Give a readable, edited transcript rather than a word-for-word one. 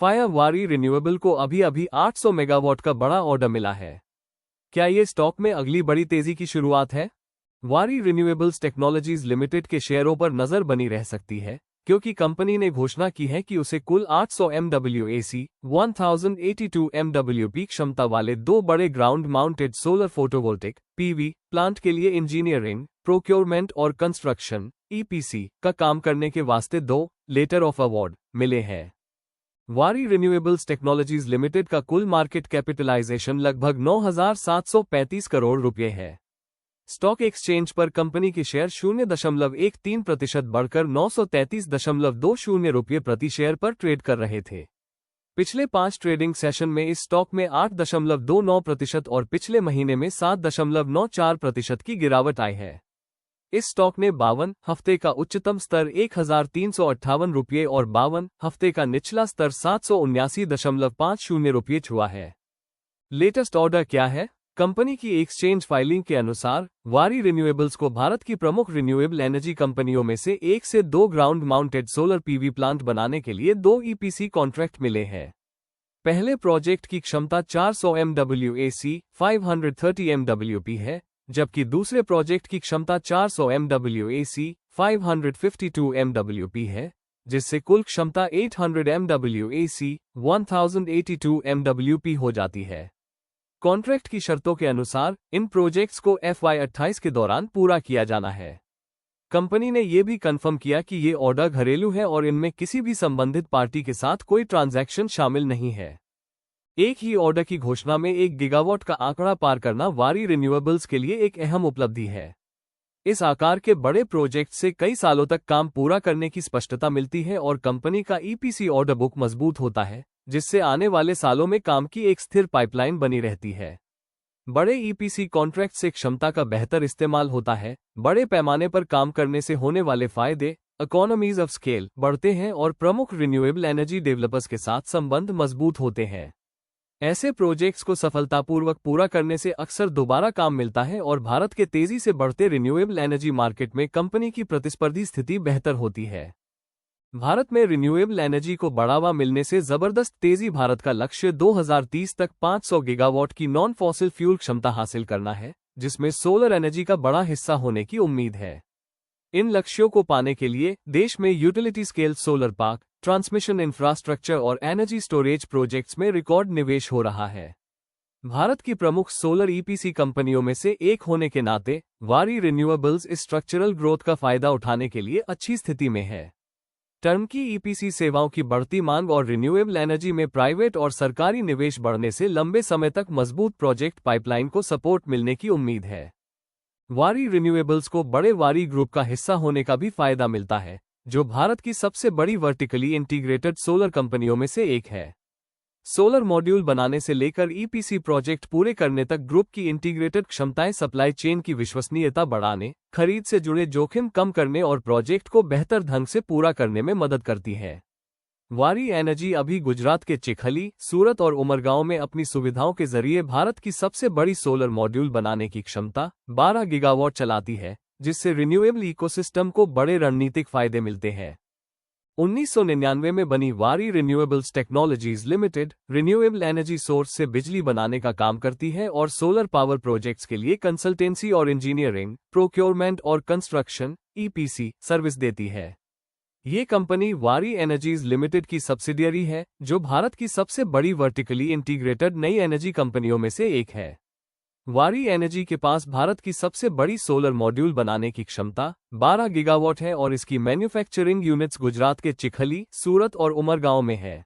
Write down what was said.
Fire वारी renewable को अभी अभी 800 मेगावाट का बड़ा ऑर्डर मिला है। क्या ये स्टॉक में अगली बड़ी तेजी की शुरुआत है? वारी रिन्यूएबल्स टेक्नोलॉजीज लिमिटेड के शेयरों पर नजर बनी रह सकती है, क्योंकि कंपनी ने घोषणा की है कि उसे कुल 800 MWAC 1082 MWP क्षमता वाले 2 बड़े ground mounted solar photovoltaic (PV) plant के लिए इंजीनियरिंग, प्रोक्योरमेंट और कंस्ट्रक्शन (EPC) का काम करने के वास्ते 2 लेटर ऑफ अवार्ड मिले हैं। वारी रिन्यूएबल्स टेक्नोलॉजीज लिमिटेड का कुल मार्केट कैपिटलाइजेशन लगभग 9,735 करोड़ रुपए है। स्टॉक एक्सचेंज पर कंपनी के शेयर 0.13% बढ़कर 933.20 रुपये प्रति शेयर पर ट्रेड कर रहे थे। पिछले 5 ट्रेडिंग सेशन में इस स्टॉक में 8.29% और पिछले महीने में 7.94% की गिरावट आई है। इस स्टॉक ने 52 हफ्ते का उच्चतम स्तर 1,358 रुपये और 52 हफ्ते का निचला स्तर 779.50 रुपये छुआ है। लेटेस्ट ऑर्डर क्या है? कंपनी की एक्सचेंज फाइलिंग के अनुसार वारी रिन्यूएबल्स को भारत की प्रमुख रिन्यूएबल एनर्जी कंपनियों में से 1 से 2 ground mounted solar PV plant बनाने के लिए 2 EPC कॉन्ट्रैक्ट मिले हैं। पहले प्रोजेक्ट की क्षमता 400 MWAC 530 MWP है, जबकि दूसरे प्रोजेक्ट की क्षमता 400 MWAC 552 MWP है, जिससे कुल क्षमता 800 MWAC 1082 MWP हो जाती है। कॉन्ट्रैक्ट की शर्तों के अनुसार इन प्रोजेक्ट्स को FY28 के दौरान पूरा किया जाना है। कंपनी ने यह भी कंफर्म किया कि ये ऑर्डर घरेलू है और इनमें किसी भी संबंधित पार्टी के साथ कोई ट्रांजैक्शन शामिल नहीं है। एक ही ऑर्डर की घोषणा में 1 गीगावाट का आंकड़ा पार करना वारी रिन्यूएबल्स के लिए एक अहम उपलब्धि है। इस आकार के बड़े प्रोजेक्ट से कई सालों तक काम पूरा करने की स्पष्टता मिलती है और कंपनी का EPC ऑर्डर बुक मजबूत होता है, जिससे आने वाले सालों में काम की एक स्थिर पाइपलाइन बनी रहती है। बड़े EPC कॉन्ट्रैक्ट से क्षमता का बेहतर इस्तेमाल होता है, बड़े पैमाने पर काम करने से होने वाले फायदे इकोनॉमीज ऑफ स्केल बढ़ते हैं और प्रमुख रिन्यूएबल एनर्जी डेवलपर्स के साथ संबंध मजबूत होते हैं। ऐसे प्रोजेक्ट्स को सफलतापूर्वक पूरा करने से अक्सर दोबारा काम मिलता है और भारत के तेजी से बढ़ते रिन्यूएबल एनर्जी मार्केट में कंपनी की प्रतिस्पर्धी स्थिति बेहतर होती है। भारत में रिन्यूएबल एनर्जी को बढ़ावा मिलने से जबरदस्त तेजी भारत का लक्ष्य 2030 तक 500 गीगावाट की नॉन फॉसिल फ्यूल क्षमता हासिल करना है, जिसमें सोलर एनर्जी का बड़ा हिस्सा होने की उम्मीद है। इन लक्ष्यों को पाने के लिए देश में utility scale solar park, transmission infrastructure और एनर्जी स्टोरेज प्रोजेक्ट्स में रिकॉर्ड निवेश हो रहा है। भारत की प्रमुख सोलर EPC कंपनियों में से एक होने के नाते वारी रिन्यूएबल्स इस स्ट्रक्चरल ग्रोथ का फायदा उठाने के लिए अच्छी स्थिति में है। टर्म की EPC सेवाओं की बढ़ती मांग और रिन्यूएबल एनर्जी में प्राइवेट और सरकारी निवेश बढ़ने से लंबे समय तक मजबूत प्रोजेक्ट पाइपलाइन को सपोर्ट मिलने की उम्मीद है। वारी रिन्यूएबल्स को बड़े वारी ग्रुप का हिस्सा होने का भी फायदा मिलता है, जो भारत की सबसे बड़ी वर्टिकली इंटीग्रेटेड सोलर कंपनियों में से एक है। सोलर मॉड्यूल बनाने से लेकर EPC प्रोजेक्ट पूरे करने तक ग्रुप की इंटीग्रेटेड क्षमताएं सप्लाई चेन की विश्वसनीयता बढ़ाने, खरीद से जुड़े जोखिम कम करने और प्रोजेक्ट को बेहतर ढंग से पूरा करने में मदद करती है। वारी एनर्जी अभी गुजरात के चिखली, सूरत और उमरगांव में अपनी सुविधाओं के जरिए भारत की सबसे बड़ी सोलर मॉड्यूल बनाने की क्षमता 12 गीगावाट चलाती है, जिससे रिन्यूएबल इकोसिस्टम को बड़े रणनीतिक फायदे मिलते हैं। 1999 में बनी वारी renewables technologies limited renewable energy source से बिजली बनाने का काम करती है और सोलर पावर प्रोजेक्ट्स के लिए कंसल्टेंसी और इंजीनियरिंग, प्रोक्योरमेंट और कंस्ट्रक्शन EPC सर्विस देती है। ये कंपनी वारी एनर्जीज लिमिटेड की सब्सिडियरी है, जो भारत की सबसे बड़ी वर्टिकली इंटीग्रेटेड नई एनर्जी कंपनियों में से एक है। वारी एनर्जी के पास भारत की सबसे बड़ी सोलर मॉड्यूल बनाने की क्षमता 12 गीगावाट है और इसकी मैन्युफैक्चरिंग यूनिट्स गुजरात के चिखली, सूरत और उमरगांव में है।